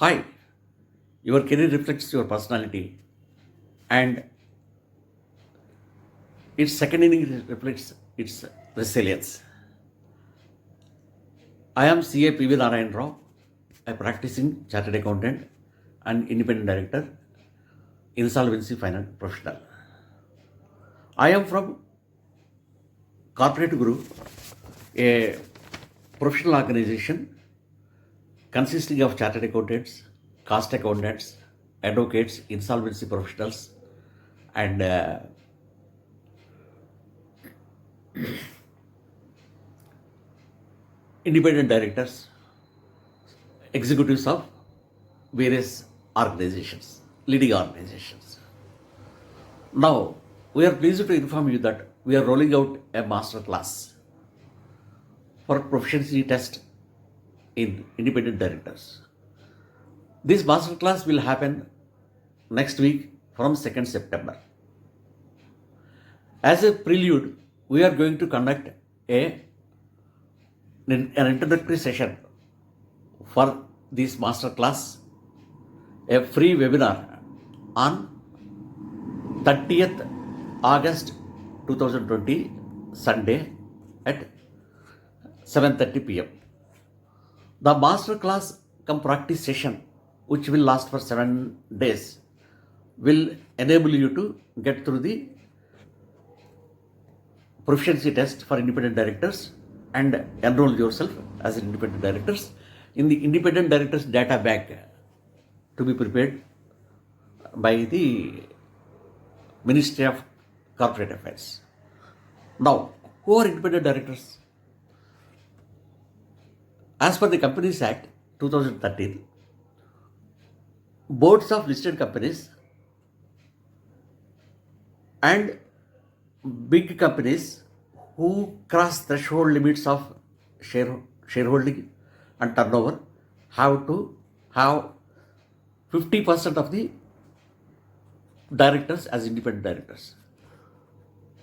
Hi, your career reflects your personality, and its second inning reflects its resilience. I am CA PV Narayan Rao, a practicing chartered accountant and independent director, insolvency finance professional. I am from Corporate Group, a professional organization consisting of chartered accountants, cost accountants, advocates, insolvency professionals, and independent directors, executives of various organizations, leading organizations. Now, we are pleased to inform you that we are rolling out a master class for proficiency test in independent directors. This master class will happen next week from 2nd September. As a prelude, we are going to conduct an introductory session for this master class, a free webinar on 30th August 2020, Sunday at 7:30 p.m. The master class come practice session, which will last for 7 days, will enable you to get through the proficiency test for independent directors and enroll yourself as an independent directors in the independent directors data bank to be prepared by the Ministry of Corporate Affairs. Now, who are independent directors? As per the Companies Act 2013, boards of listed companies and big companies who cross threshold limits of shareholding and turnover have to have 50% of the directors as independent directors.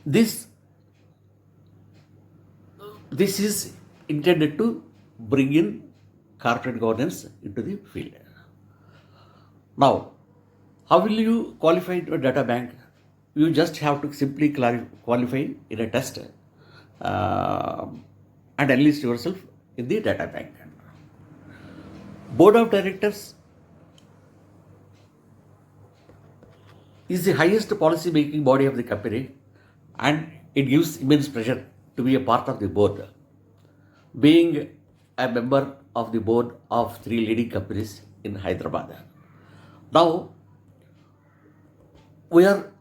This is intended to bring in corporate governance into the field. Now, how will you qualify into a data bank? You just have to simply qualify in a test and enlist yourself in the data bank. Board of Directors is the highest policy making body of the company, and it gives immense pleasure to be a part of the board. Being a member of the board of 3 leading companies in Hyderabad. Now, we are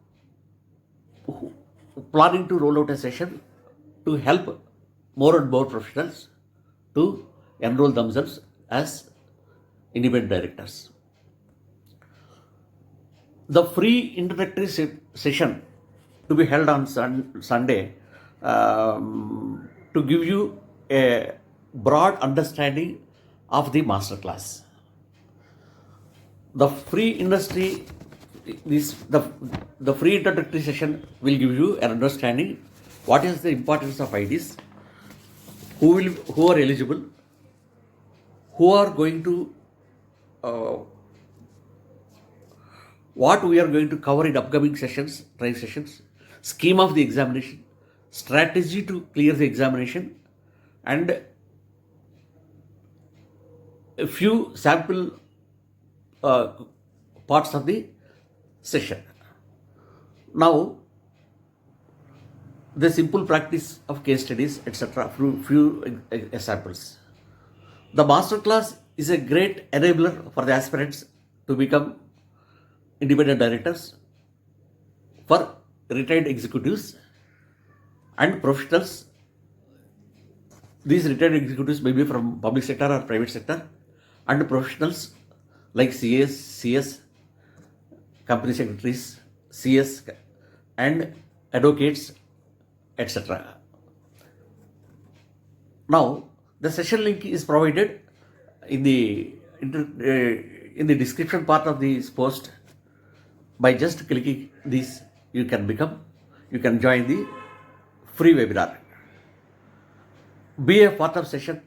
planning to roll out a session to help more and more professionals to enroll themselves as independent directors. The free introductory session to be held on Sunday to give you a broad understanding of the master class. The free introductory session will give you an understanding what is the importance of IDs, who are eligible, who are going to what we are going to cover in upcoming sessions, trial sessions, scheme of the examination, strategy to clear the examination, and a few sample parts of the session. Now, the simple practice of case studies, etc., few examples. The master class is a great enabler for the aspirants to become independent directors, for retired executives and professionals. These retired executives may be from public sector or private sector, and professionals like CAs, CS, company secretaries, CS, and advocates, etc. Now, the session link is provided in the description part of this post. By just clicking this, you can join the free webinar. Be a part of session